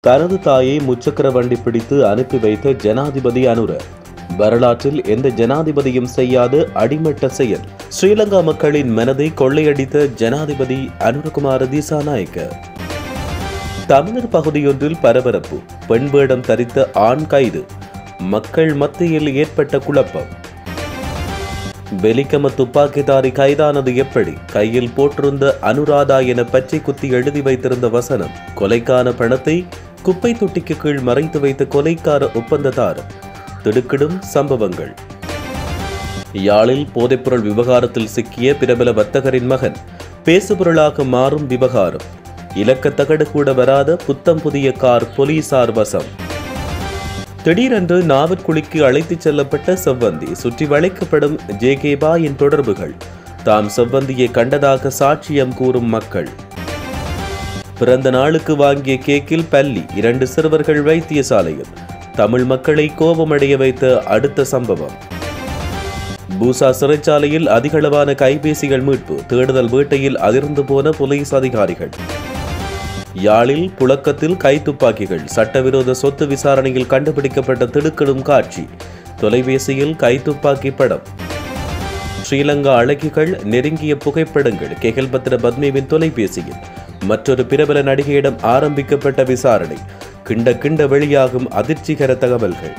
தனது தாயை முச்சக்கர வண்டி பிடித்து அனுப்பி வைத்த ஜனாதிபதி அனுர. வரலாற்றில் எந்த ஜனாதிபதியும் செய்யாத அடிமட்ட செயல். ஸ்ரீலங்கா மக்களின் மனதை கொள்ளையடித்த ஜனாதிபதி அனுரகுமார திசாநாயக்க. தமிழர் பகுதியொன்றில் பரபரப்பு. பெண் வேடம் தரித்த ஆண் கைது. மக்கள் மத்தியில் ஏற்பட்ட குழப்பம். வெலிகம துப்பாக்கிதாரி கைதானது எப்படி? கையில் போட்டிருந்த அனுராதா என பச்சை குத்தி எழுதி வைத்திருந்த வசனம். கொலைக்கான பணத்தை குப்பை தொட்டிக்கு கீழ் மறைத்து வைத்த கொலைக்கார ஒப்பந்ததாரர். திடுக்கிடும் சம்பவங்கள். யாழில் போதைப்பொருள் விவகாரத்தில் சிக்கிய பிரபல வர்த்தகரின் மகன் பேசுபொருளாக மாறும் விவகாரம். இலக்கத்தகடு கூட வராத புத்தம் புதிய கார் போலீசார் வசம். திடீரென்று நாவற்குழிக்கு அழைத்துச் செல்லப்பட்ட செவ்வந்தி. சுற்றி வளைக்கப்படும் ஜேகேபாயின் தொடர்புகள். தாம் செவ்வந்தியை கண்டதாக சாட்சியம் கூறும் மக்கள். பிறந்த நாளுக்கு வாங்கிய கேக்கில் பல்லி. 2 சிறுவர்கள் வைத்தியசாலையில். தமிழ் மக்களை கோபமடைய வைத்த அடுத்த சம்பவம். பூசா சிறைச்சாலையில் அதிகளவான கைபேசிகள் மீட்பு. தேடுதல் வேட்டையில் அதிர்ந்து போன போலீஸ் அதிகாரிகள். யாழில் புழக்கத்தில் கைத்துப்பாக்கிகள். சட்டவிரோத சொத்து விசாரணையில் கண்டுபிடிக்கப்பட்ட திடுக்கிடும் காட்சி. தொலைபேசியில் கைத்துப்பாக்கி படம். ஸ்ரீலங்கா அழகிகள் நெருங்கிய புகைப்படங்கள். கெகல்பத்ர பத்மேவின் தொலைபேசியில். மற்றொரு பிரபல நடிகையிடம் ஆரம்பிக்கப்பட்ட விசாரணை. கிண்ட வெளியாகும் அதிர்ச்சிகர தகவல்கள்.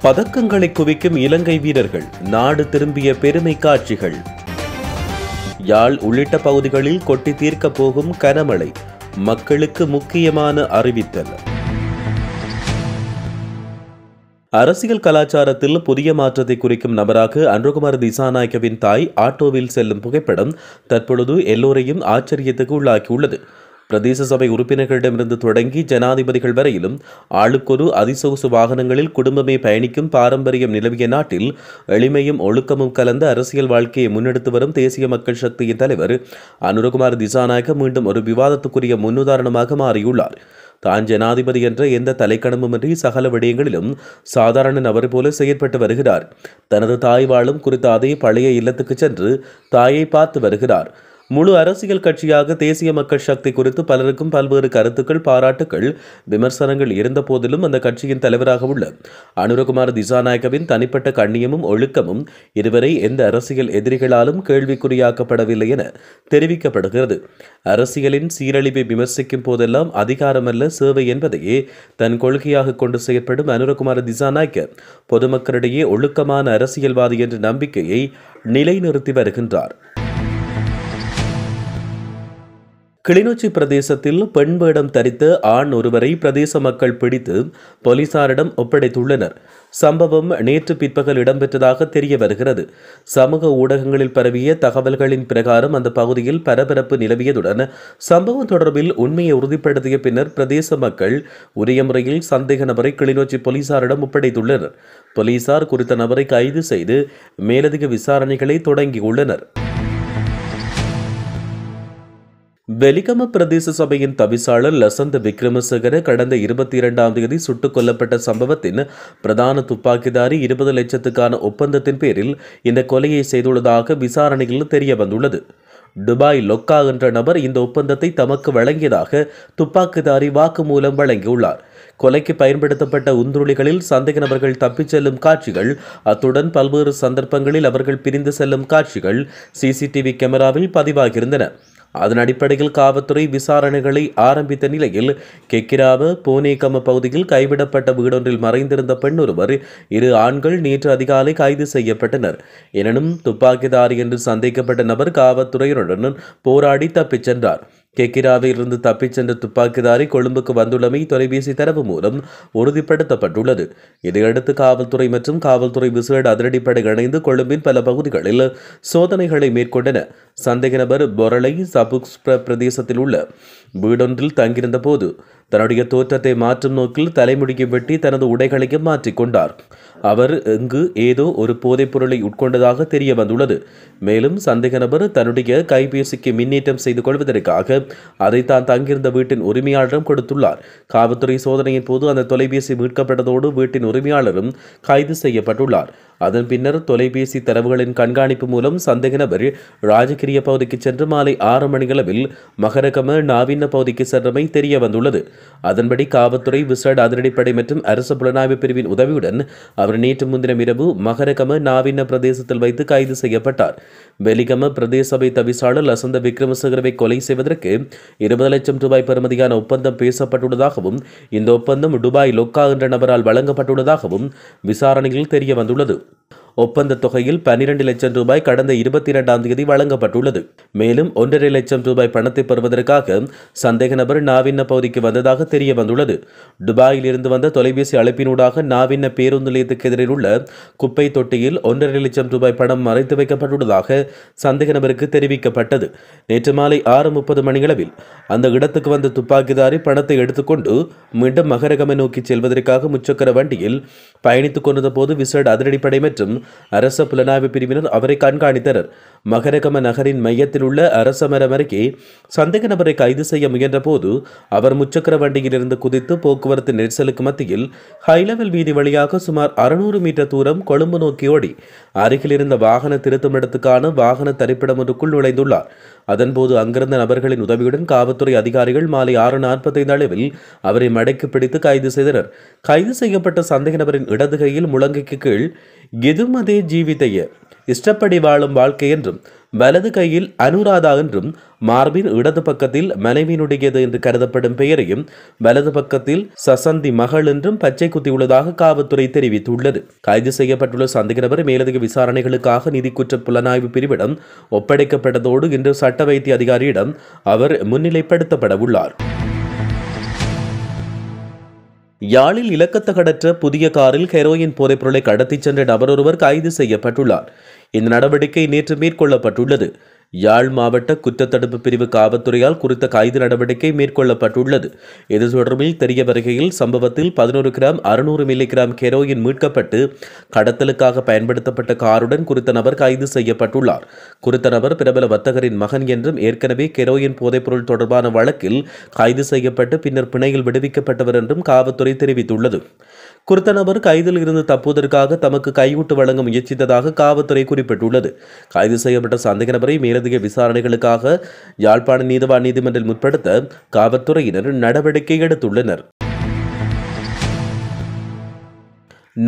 பதக்கங்களை குவிக்கும் இலங்கை வீரர்கள். நாடு திரும்பிய பெருமை காட்சிகள். யாழ் உள்ளிட்ட பகுதிகளில் கொட்டி தீர்க்க போகும் கனமழை. மக்களுக்கு முக்கியமான அறிவித்தல். அரசியல் கலாச்சாரத்தில் புதிய மாற்றத்தை குறிக்கும் நபராக அனுரகுமார திசாநாயக்கவின் தாய் ஆட்டோவில் செல்லும் புகைப்படம் தற்பொழுது எல்லோரையும் ஆச்சரியத்துக்கு உள்ளாக்கியுள்ளது. பிரதேச சபை உறுப்பினர்களிடமிருந்து தொடங்கி ஜனாதிபதிகள் வரையிலும் ஆளுக்கொரு அதிசொகுசு வாகனங்களில் குடும்பமே பயணிக்கும் பாரம்பரியம் நிலவிய நாட்டில் எளிமையும் ஒழுக்கமும் கலந்த அரசியல் வாழ்க்கையை முன்னெடுத்து வரும் தேசிய மக்கள் சக்தியின் தலைவர் அனுரகுமார திசாநாயக்க மீண்டும் ஒரு விவாதத்துக்குரிய முன்னுதாரணமாக மாறியுள்ளார். தான் ஜனாதிபதி என்ற எந்த தலைக்கணமுமின்றி சகல விடயங்களிலும் சாதாரண நபர் போல செயற்பட்டு வருகிறார். தனது தாய் வாழும் குறித்த அதே பழைய இல்லத்துக்கு சென்று தாயை பார்த்து வருகிறார். முழு அரசியல் கட்சியாக தேசிய மக்கள் சக்தி குறித்து பலருக்கும் பல்வேறு கருத்துக்கள், பாராட்டுக்கள், விமர்சனங்கள் இருந்த போதிலும் அந்த கட்சியின் தலைவராக உள்ள அனுரகுமார திசாநாயக்கவின் தனிப்பட்ட கண்ணியமும் ஒழுக்கமும் இதுவரை எந்த அரசியல் எதிரிகளாலும் கேள்விக்குறியாக்கப்படவில்லை என தெரிவிக்கப்படுகிறது. அரசியலின் சீரழிவை விமர்சிக்கும் போதெல்லாம் அதிகாரமல்ல சேவை என்பதையே தன் கொள்கையாக கொண்டு செயற்படும் அனுரகுமார திசாநாயக்க பொதுமக்களிடையே ஒழுக்கமான அரசியல்வாதி என்ற நம்பிக்கையை நிலைநிறுத்தி வருகின்றார். கிளிநொச்சி பிரதேசத்தில் பெண் வேடம் தரித்த ஆண் ஒருவரை பிரதேச மக்கள் பிடித்து போலீசாரிடம் ஒப்படைத்துள்ளனர். சம்பவம் நேற்று பிற்பகல் இடம்பெற்றதாக தெரிய வருகிறது. சமூக ஊடகங்களில் பரவிய தகவல்களின் பிரகாரம் அந்த பகுதியில் பரபரப்பு நிலவியதுடன் சம்பவம் தொடர்பில் உண்மையை உறுதிப்படுத்திய பின்னர் பிரதேச மக்கள் உரிய முறையில் சந்தேக நபரை கிளிநொச்சி போலீசாரிடம் ஒப்படைத்துள்ளனர். போலீசார் குறித்த நபரை கைது செய்து மேலதிக விசாரணைகளை தொடங்கியுள்ளனர். வெலிகம பிரதேச சபையின் தவிசாளர் லசந்த விக்ரமசேகர கடந்த 22ஆம் தேதி சுட்டுக் கொல்லப்பட்ட சம்பவத்தின் பிரதான துப்பாக்கிதாரி 20 லட்சத்துக்கான ஒப்பந்தத்தின் பேரில் இந்த கொலையை செய்துள்ளதாக விசாரணையில் தெரிய வந்துள்ளது. துபாய் லொக்கா என்ற நபர் இந்த ஒப்பந்தத்தை தமக்கு வழங்கியதாக துப்பாக்கிதாரி வாக்குமூலம் வழங்கியுள்ளார். கொலைக்கு பயன்படுத்தப்பட்ட உந்துருளிகளில் சந்தேக நபர்கள் தப்பிச் செல்லும் காட்சிகள், அத்துடன் பல்வேறு சந்தர்ப்பங்களில் அவர்கள் பிரிந்து செல்லும் காட்சிகள் சிசிடிவி கேமராவில் பதிவாகியிருந்தன. அதன் அடிப்படையில் காவல்துறை விசாரணைகளை ஆரம்பித்த நிலையில் கெக்கிராவ போனேகம பகுதியில் கைவிடப்பட்ட வீடொன்றில் மறைந்திருந்த பெண் ஒருவர் 2 ஆண்கள் நேற்று அதிகாலை கைது செய்யப்பட்டனர். எனினும் துப்பாக்கிதாரி என்று சந்தேகப்பட்ட நபர் காவல்துறையினருடன் போராடி தப்பிச் சென்றார். கெக்கிராவில் இருந்து தப்பிச் சென்ற துப்பாக்கிதாரி கொழும்புக்கு வந்துள்ளமை தொலைபேசி தரவு மூலம் உறுதிப்படுத்தப்பட்டுள்ளது. இதையடுத்து காவல்துறை மற்றும் காவல்துறை விசேட அதிரடிப்படை இணைந்து கொழும்பின் பல பகுதிகளில் சோதனைகளை மேற்கொண்டன. சந்தேக நபர் பொரளை சபுக்ஸ்பிர பிரதேசத்தில் உள்ள வீடொன்றில் தங்கியிருந்த போது தன்னுடைய தோற்றத்தை மாற்றும் நோக்கில் தலைமுடியை வெட்டி தனது உடைகளையும் மாற்றிக்கொண்டார். அவர் இங்கு ஏதோ ஒரு போதைப் பொருளை உட்கொண்டதாக தெரிய வந்துள்ளது. மேலும் சந்தேக நபர் தன்னுடைய கைபேசிக்கு மின்னேற்றம் செய்து கொள்வதற்காக அதை தான் தங்கியிருந்த வீட்டின் உரிமையாளரிடம் கொடுத்துள்ளார். காவல்துறை சோதனையின் போது அந்த தொலைபேசி மீட்கப்பட்டதோடு வீட்டின் உரிமையாளரும் கைது செய்யப்பட்டுள்ளார். அதன் பின்னர் தொலைபேசி தரவுகளின் கண்காணிப்பு மூலம் சந்தேக நபர் ராஜகிரிய பகுதிக்கு சென்று மாலை 6 மணியளவில் மகரகம நாவின்ன பகுதிக்கு சென்றமை தெரிய வந்துள்ளது. அதன்படி காவல்துறை விசேட அதிரடிப்படை மற்றும் அரசு புலனாய்வு பிரிவின் உதவியுடன் அவர் நேற்று முன்தினம் இரவு மகரகம நாவின்ன பிரதேசத்தில் வைத்து கைது செய்யப்பட்டார். வெலிகம பிரதேச சபை தவிசாளர் லசந்த விக்ரமசேகரவை கொலை செய்வதற்கு 20 லட்சம் ரூபாய் பெறுமதியான ஒப்பந்தம் பேசப்பட்டுள்ளதாகவும் இந்த ஒப்பந்தம் துபாய் லொக்கா என்ற நபரால் வழங்கப்பட்டுள்ளதாகவும் விசாரணையில் தெரிய வந்துள்ளது. ஒப்பந்த தொகையில் 12 லட்சம் ரூபாய் கடந்த 22ஆம் தேதி வழங்கப்பட்டுள்ளது. மேலும் 1.5 லட்சம் ரூபாய் பணத்தை பெறுவதற்காக சந்தேக நபர் நாவின்ன பகுதிக்கு வந்ததாக தெரிய வந்துள்ளது. துபாயில் இருந்து வந்த தொலைபேசி அழைப்பினூடாக நாவின்ன பேருந்து நிலையத்துக்கு எதிரில் உள்ள குப்பை தொட்டியில் 1.5 லட்சம் ரூபாய் பணம் மறைத்து வைக்கப்பட்டுள்ளதாக சந்தேக நபருக்கு தெரிவிக்கப்பட்டது. நேற்று மாலை 6:30 மணியளவில் அந்த இடத்துக்கு வந்த துப்பாக்கிதாரி பணத்தை எடுத்துக்கொண்டு மீண்டும் மகரகம நோக்கி செல்வதற்காக முச்சக்கர வண்டியில் பயணித்துக் கொண்டிருந்த போது விசேட அதிரடிப்படை மற்றும் அரச புலனாய்வு பிரிவினர் அவரை கண்காணித்தனர். மகரகம நகரின் மையத்தில் உள்ள அரச மரம் அருகே சந்தேக நபரை கைது செய்ய முயன்ற போது அவர் முச்சக்கர வண்டியில் இருந்து குதித்து போக்குவரத்து நெரிசலுக்கு மத்தியில் ஹைலெவல் வீதி வழியாக சுமார் 600 மீட்டர் தூரம் கொழும்பு நோக்கி ஓடி அருகில் இருந்த வாகன திருத்தும் இடத்துக்கான வாகன தரிப்பிடம் ஒன்றுக்குள் நுழைந்துள்ளார். அதன்போது அங்கிருந்த நபர்களின் உதவியுடன் காவல்துறை அதிகாரிகள் மாலை 6:45 அளவில் அவரை மடக்கி பிடித்து கைது செய்தனர். கைது செய்யப்பட்ட சந்தேக நபரின் இடது கையில் முழங்கைக்கு கீழ் எதுமதே ஜீவிதைய இஷ்டப்படி வாழும் வாழ்க்கை என்றும் வலது கையில் அனுராதா என்றும் மார்பின் இடது பக்கத்தில் மனைவியினுடையது என்று கருதப்படும் பெயரையும் வலது பக்கத்தில் சசந்தி மகள் என்றும் பச்சை குத்தியுள்ளதாக காவல்துறை தெரிவித்துள்ளது. கைது செய்யப்பட்டுள்ள சந்தேக நபர் மேலதிக விசாரணைகளுக்காக நிதி குற்ற புலனாய்வு பிரிவிடம் ஒப்படைக்கப்பட்டதோடு இன்று சட்ட வைத்திய அதிகாரியிடம் அவர் முன்னிலைப்படுத்தப்பட உள்ளார். யாழில் இலக்கத்தகடற்ற புதிய காரில் ஹெரோயின் போதைப்பொருளை கடத்திச் சென்ற நபர் ஒருவர் கைது செய்யப்பட்டுள்ளார். இந்த நடவடிக்கை நேற்று மேற்கொள்ளப்பட்டுள்ளது. யாழ் மாவட்ட குற்றத்தடுப்பு பிரிவு காவல்துறையால் குறித்த கைது நடவடிக்கை மேற்கொள்ளப்பட்டுள்ளது. இது தொடர்பில் தெரிய வருகையில் சம்பவத்தில் 11 கிராம் 600 மில்லிகிராம் ஹெரோயின் மீட்கப்பட்டு கடத்தலுக்காக பயன்படுத்தப்பட்ட காருடன் குறித்த நபர் கைது செய்யப்பட்டுள்ளார். குறித்த நபர் பிரபல வர்த்தகரின் மகன் என்றும் ஏற்கனவே ஹெரோயின் போதைப்பொருள் தொடர்பான வழக்கில் கைது செய்யப்பட்டு பின்னர் பிணையில் விடுவிக்கப்பட்டவர் என்றும் காவல்துறை தெரிவித்துள்ளது. குறித்த நபர் கைதில் இருந்து தப்புவதற்காக தமக்கு கையூட்டு வழங்க முயற்சித்ததாக காவல்துறை குறிப்பிட்டுள்ளது. கைது செய்யப்பட்ட சந்தேக நபரை மேலதிக விசாரணைகளுக்காக யாழ்ப்பாண நீதவான் நீதிமன்றில் முற்படுத்த காவல்துறையினர் நடவடிக்கை எடுத்துள்ளனர்.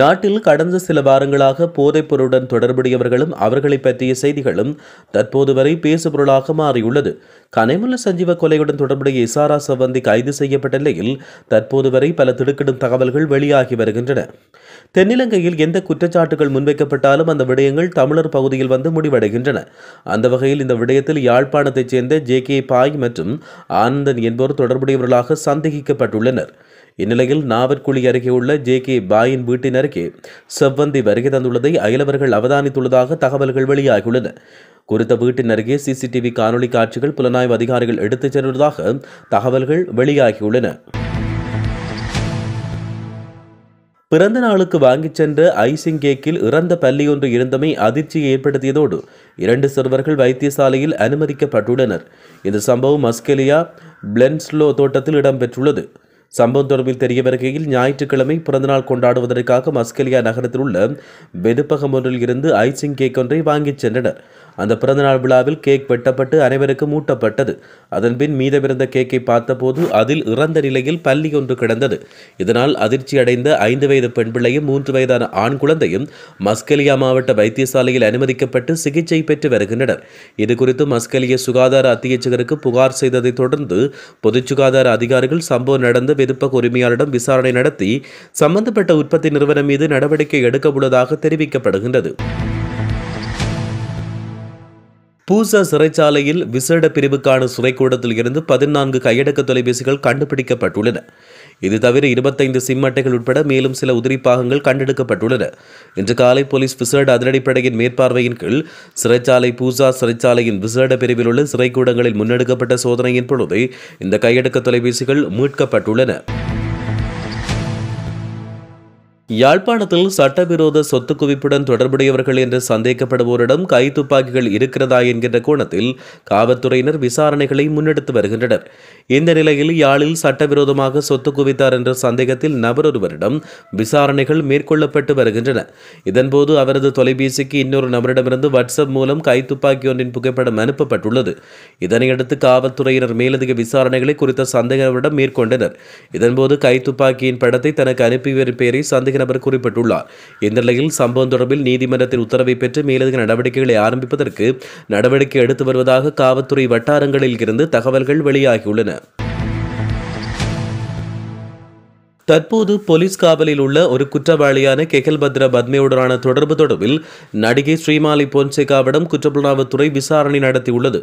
நாட்டில் கடந்த சில வாரங்களாக போதைப் பொருளுடன் தொடர்புடையவர்களும் அவர்களை பற்றிய செய்திகளும் தற்போது வரை பேசுபொருளாக மாறியுள்ளது. கனைமுல்ல சஞ்சீவ கொலையுடன் தொடர்புடைய இசாரா சவந்தி கைது செய்யப்பட்ட நிலையில் தற்போது வரை பல திடுக்கிடும் தகவல்கள் வெளியாகி வருகின்றன. தென்னிலங்கையில் எந்த குற்றச்சாட்டுகள் முன்வைக்கப்பட்டாலும் அந்த விடயங்கள் தமிழர் பகுதியில் வந்து முடிவடைகின்றன. அந்த வகையில் இந்த விடயத்தில் யாழ்ப்பாணத்தைச் சேர்ந்த JK பாய் மற்றும் ஆனந்தன் என்போர் தொடர்புடையவர்களாக சந்தேகிக்கப்பட்டுள்ளனர். இந்நிலையில் நாவற்குழி அருகே உள்ள JK பாயின் வீட்டின் அருகே செவ்வந்தி வருகை தந்துள்ளதை அயலவர்கள் அவதானித்துள்ளதாக தகவல்கள் வெளியாகியுள்ளன. குறித்த வீட்டின் அருகே CCTV காணொலி காட்சிகள் புலனாய்வு அதிகாரிகள் எடுத்துச் சென்றுள்ளதாக தகவல்கள் வெளியாகியுள்ளன. பிறந்த நாளுக்கு வாங்கிச் சென்ற ஐசிங் கேக்கில் இறந்த பல்லி ஒன்று இருந்தமை அதிர்ச்சியை ஏற்படுத்தியதோடு 2 சிறுவர்கள் வைத்தியசாலையில் அனுமதிக்கப்பட்டுள்ளனர். இந்த சம்பவம் மஸ்கெலியா பிளென்ஸ்லோ தோட்டத்தில் இடம்பெற்றுள்ளது. சம்பவம் தொடர்பில் தெரிய வருகையில் ஞாயிற்றுக்கிழமை பிறந்தநாள் கொண்டாடுவதற்காக மஸ்கெலியா நகரத்தில் உள்ள வெதுப்பகம் ஒன்றில் இருந்து ஐசிங் கேக் ஒன்றை வாங்கிச் சென்றனர். அந்த பிறந்தநாள் விழாவில் கேக் வெட்டப்பட்டு அனைவருக்கும் ஊட்டப்பட்டது. அதன்பின் மீதமிருந்த கேக்கை பார்த்தபோது அதில் இறந்த நிலையில் பல்லி ஒன்று கிடந்தது. இதனால் அதிர்ச்சி அடைந்த 5 வயது பெண் பிள்ளையும் 3 வயதான ஆண் குழந்தையும் மஸ்கெலியா மாவட்ட வைத்தியசாலையில் அனுமதிக்கப்பட்டு சிகிச்சை பெற்று வருகின்றனர். இதுகுறித்து மஸ்கெலியா சுகாதார அத்தியட்சகருக்கு புகார் செய்ததை தொடர்ந்து பொது சுகாதார அதிகாரிகள் சம்பவம் நடந்த வெதுப்பக உரிமையாளரிடம் விசாரணை நடத்தி சம்பந்தப்பட்ட உற்பத்தி நிறுவனம் மீது நடவடிக்கை எடுக்க உள்ளதாக தெரிவிக்கப்படுகின்றது. பூசா சிறைச்சாலையில் விசேட பிரிவுக்கான சிறைக்கூடத்தில் இருந்து 14 கையடக்க தொலைபேசிகள் கண்டுபிடிக்கப்பட்டுள்ளன. இது தவிர 25 சிம் அட்டைகள் உட்பட மேலும் சில உதிரிப்பாகங்கள் கண்டெடுக்கப்பட்டுள்ளன. இன்று காலை போலீஸ் விசேட அதிரடிப்படையின் மேற்பார்வையின் கீழ் சிறைச்சாலை பூசா சிறைச்சாலையின் விசேட பிரிவில் உள்ள சிறைக்கூடங்களில் முன்னெடுக்கப்பட்ட சோதனையின் பொழுது இந்த கையடக்க தொலைபேசிகள் மீட்கப்பட்டுள்ளன. யாழ்ப்பாணத்தில் சட்டவிரோத சொத்து குவிப்புடன் தொடர்புடையவர்கள் என்று சந்தேகப்படுவோரிடம் கைத்துப்பாக்கிகள் இருக்கிறதா என்கின்ற கோணத்தில் காவல்துறையினர் விசாரணைகளை முன்னெடுத்து வருகின்றனர். இந்த நிலையில் யாழில் சட்டவிரோதமாக சொத்து குவித்தார் என்ற சந்தேகத்தில் நபரொருவரிடம் விசாரணைகள் மேற்கொள்ளப்பட்டு வருகின்றன. இதன்போது அவரது தொலைபேசிக்கு இன்னொரு நபரிடமிருந்து வாட்ஸ்அப் மூலம் கைத்துப்பாக்கி ஒன்றின் புகைப்படம் அனுப்பப்பட்டுள்ளது. இதனையடுத்து காவல்துறையினர் மேலதிக விசாரணைகளை குறித்த சந்தேக நபரிடம் மேற்கொண்டனர். இதன்போது கைத்துப்பாக்கியின் படத்தை தனக்கு அனுப்பியவர் பேரை சந்தேக நபர் குறிப்பிட்டுள்ளார். இந்த நிலையில் சம்பவம் தொடர்பில் நீதிமன்றத்தின் உத்தரவை பெற்று மேலதிக நடவடிக்கைகளை ஆரம்பிப்பதற்கு நடவடிக்கை எடுத்து வருவதாக காவல்துறை வட்டாரங்களில் இருந்து தகவல்கள் வெளியாகியுள்ளன. தற்போது போலீஸ் காவலில் உள்ள ஒரு குற்றவாளியான கெகல்பத்ர பத்மேவுடனான தொடர்பு தொடர்பில் நடிகை ஸ்ரீமாலி பொன்சேகாவிடம் குற்றப்புலனாய்வுத்துறை விசாரணை நடத்தியுள்ளது.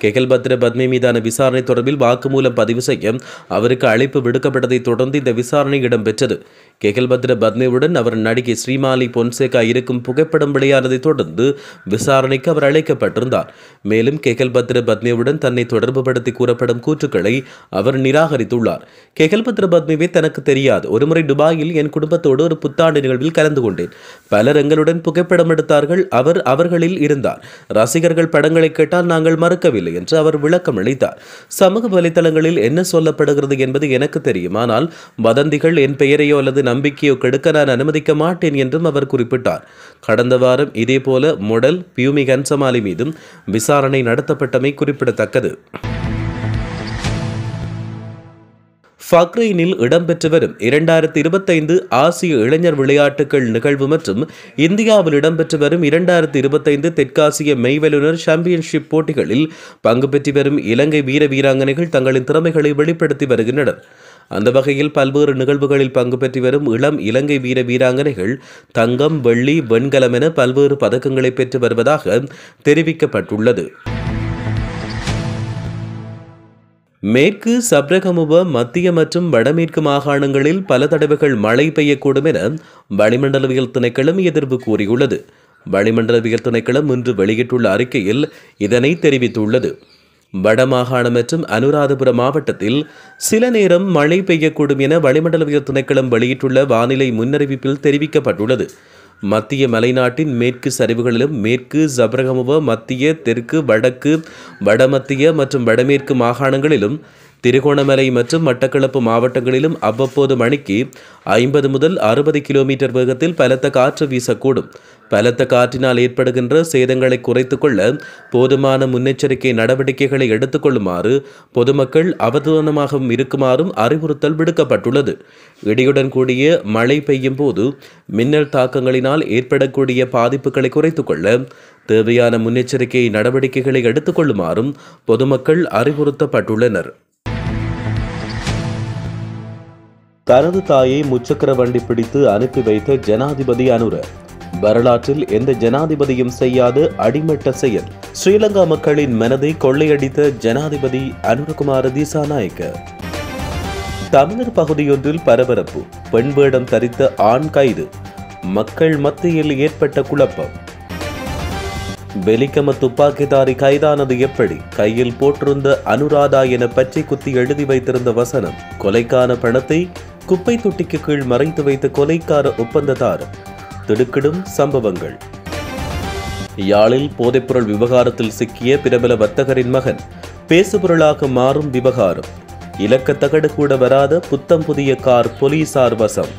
கெகல்பத்ர பத்மே மீதான விசாரணை தொடர்பில் வாக்குமூலம் பதிவு செய்ய அவருக்கு அழைப்பு விடுக்கப்பட்டதை தொடர்ந்து இந்த விசாரணை இடம்பெற்றது. கெகல்பத்ர பத்மேவுடன் அவர் நடிகை ஸ்ரீமாலி பொன்சேகா இருக்கும் புகைப்படம் வெளியானதை தொடர்ந்து விசாரணைக்கு அவர் அழைக்கப்பட்டிருந்தார். மேலும் கெகல்பத்ர பத்மேவுடன் தன்னை தொடர்புபடுத்தி கூறப்படும் கூற்றுக்களை அவர் நிராகரித்துள்ளார். கெகல்பத்ர பத்மேவை தனக்கு தெரியாது. ஒருமுறை துபாயில் என் குடும்பத்தோடு ஒரு புத்தாண்டு நிகழ்வில் கலந்து கொண்டேன். பலர் எங்களுடன் புகைப்படம் எடுத்தார்கள். அவர் அவர்களில் இருந்தார். ரசிகர்கள் படங்களை கேட்டால் நாங்கள் மறுக்கவில்லை என்று அவர் விளக்கம் அளித்தார். சமூக வலைதளங்களில் என்ன சொல்லப்படுகிறது என்பது எனக்கு தெரியும். ஆனால் வதந்திகள் என் பெயரையோ அல்லது நம்பிக்கையோ கெடுக்க நான் அனுமதிக்க மாட்டேன் என்றும் அவர் குறிப்பிட்டார். கடந்த வாரம் இதேபோல மொடல் பியூமி கன்சமாலி மீதும் விசாரணை நடத்தப்பட்டமை குறிப்பிடத்தக்கது. பஹ்ரைனில் இடம்பெற்று வரும் 2025 ஆசிய இளைஞர் விளையாட்டுகள் நிகழ்வு மற்றும் இந்தியாவில் இடம்பெற்று வரும் 2025 தெற்காசிய மெய்வல்லுநர் சாம்பியன்ஷிப் போட்டிகளில் பங்கு பெற்று வரும் இலங்கை வீர வீராங்கனைகள் தங்களின் திறமைகளை வெளிப்படுத்தி வருகின்றனர். அந்த வகையில் பல்வேறு நிகழ்வுகளில் பங்கு பெற்று வரும் இளம் இலங்கை வீர வீராங்கனைகள் தங்கம், வெள்ளி, வெண்கலம் என பல்வேறு பதக்கங்களை பெற்று வருவதாக தெரிவிக்கப்பட்டுள்ளது. மேற்கு சப்ரகமுவ மத்திய மற்றும் வடமேற்கு மாகாணங்களில் பல தடவைகள் மழை பெய்யக்கூடும் என வளிமண்டலவியல் திணைக்களம் எதிர்ப்பு கூறியுள்ளது. வளிமண்டலவியல் திணைக்களம் இன்று வெளியிட்டுள்ள அறிக்கையில் இதனை தெரிவித்துள்ளது. வடமாகாணம் மற்றும் அனுராதபுரம் மாவட்டத்தில் சில நேரம் மழை பெய்யக்கூடும் என வளிமண்டலவியல் திணைக்களம் வெளியிட்டுள்ள வானிலை முன்னறிவிப்பில் தெரிவிக்கப்பட்டுள்ளது. மத்திய மலைநாட்டின் மேற்கு சரிவுகளிலும் மேற்கு சப்ரகமுவ மத்திய, தெற்கு, வடக்கு, வடமத்திய மற்றும் வடமேற்கு மாகாணங்களிலும் திருகோணமலை மற்றும் மட்டக்களப்பு மாவட்டங்களிலும் அவ்வப்போது மணிக்கு 50 முதல் 60 கிலோமீட்டர் வேகத்தில் பலத்த காற்று வீசக்கூடும். பலத்த காற்றினால் ஏற்படுகின்ற சேதங்களை குறைத்துக் கொள்ள போதுமான முன்னெச்சரிக்கை நடவடிக்கைகளை எடுத்துக் கொள்ளுமாறு பொதுமக்கள் அவதானமாக இருக்குமாறும் அறிவுறுத்தல் விடுக்கப்பட்டுள்ளது. இடியுடன் கூடிய மழை பெய்யும் போது மின்னல் தாக்கங்களினால் ஏற்படக்கூடிய பாதிப்புகளை குறைத்துக் கொள்ள தேவையான முன்னெச்சரிக்கை நடவடிக்கைகளை எடுத்துக் கொள்ளுமாறும் பொதுமக்கள் அறிவுறுத்தப்பட்டுள்ளனர். தனது தாயை முச்சக்கர வண்டி பிடித்து அனுப்பி வைத்த ஜனாதிபதி அனுர. வரலாற்றில் எந்த ஜனாதிபதியும் செய்யாத அடிமட்ட செயல். ஸ்ரீலங்கா மக்களின் மனதை கொள்ளையடித்த ஜனாதிபதி அனுரகுமார திசாநாயக்க. தமிழர் பகுதியொன்றில் பரபரப்பு. பெண் வேடம் தரித்த ஆண் கைது. மக்கள் மத்தியில் ஏற்பட்ட குழப்பம். வெலிக்கம துப்பாக்கிதாரி கைதானது எப்படி? கையில் போட்டிருந்த அனுராதா என பச்சை குத்தி எழுதி வைத்திருந்த வசனம். கொலைக்கான பணத்தை குப்பை தொட்டிக்கு கீழ் மறைத்து வைத்த கொலைக்கார ஒப்பந்ததாரர். திடுக்கிடும் சம்பவங்கள். யாழில் போதைப்பொருள் விவகாரத்தில் சிக்கிய பிரபல வர்த்தகரின் மகன் பேசுபொருளாக மாறும் விவகாரம். இலக்கத்தகடு கூட வராத புத்தம் புதிய கார் போலீசார் வசம்.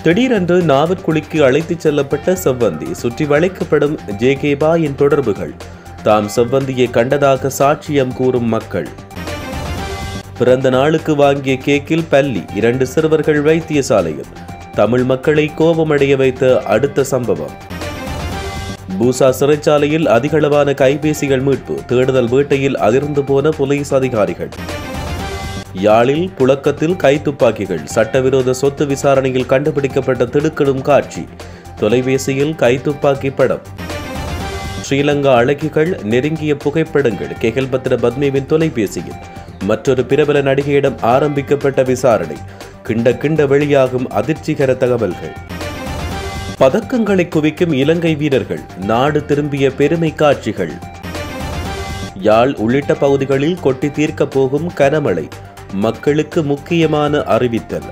திடீரென்று நாவற்குழிக்கு அழைத்துச் செல்லப்பட்ட செவ்வந்தி. சுற்றி வளைக்கப்படும் ஜேகேபாயின் தொடர்புகள். தாம் செவ்வந்தியை கண்டதாக சாட்சியம் கூறும் மக்கள். பிறந்த நாளுக்கு வாங்கிய கேக்கில் பல்லி. 2 சிறுவர்கள் வைத்தியசாலையில். தமிழ் மக்களை கோபமடைய வைத்த அடுத்த சம்பவம். பூசா சிறைச்சாலையில் அதிகளவான கைபேசிகள் மீட்பு. தேடுதல் வேட்டையில் அதிர்ந்து போன போலீஸ் அதிகாரிகள். யாழில் புழக்கத்தில் கைத்துப்பாக்கிகள். சட்டவிரோத சொத்து விசாரணையில் கண்டுபிடிக்கப்பட்ட திடுக்கிடும் காட்சி. தொலைபேசியில் கைத்துப்பாக்கி படம். ஸ்ரீலங்கா அழகிகள் நெருங்கிய புகைப்படங்கள். கெகல்பத்ர பத்மேவின் தொலைபேசியில் மற்றொரு பிரபல நடிகையிடம் ஆரம்பிக்கப்பட்ட விசாரணை. கிண்ட வெளியாகும் அதிர்ச்சிகர தகவல்கள். பதக்கங்களை குவிக்கும் இலங்கை வீரர்கள். நாடு திரும்பிய பெருமை காட்சிகள். யாழ் உள்ளிட்ட பகுதிகளில் கொட்டி தீர்க்க போகும் கனமழை. மக்களுக்கு முக்கியமான அறிவித்தல்.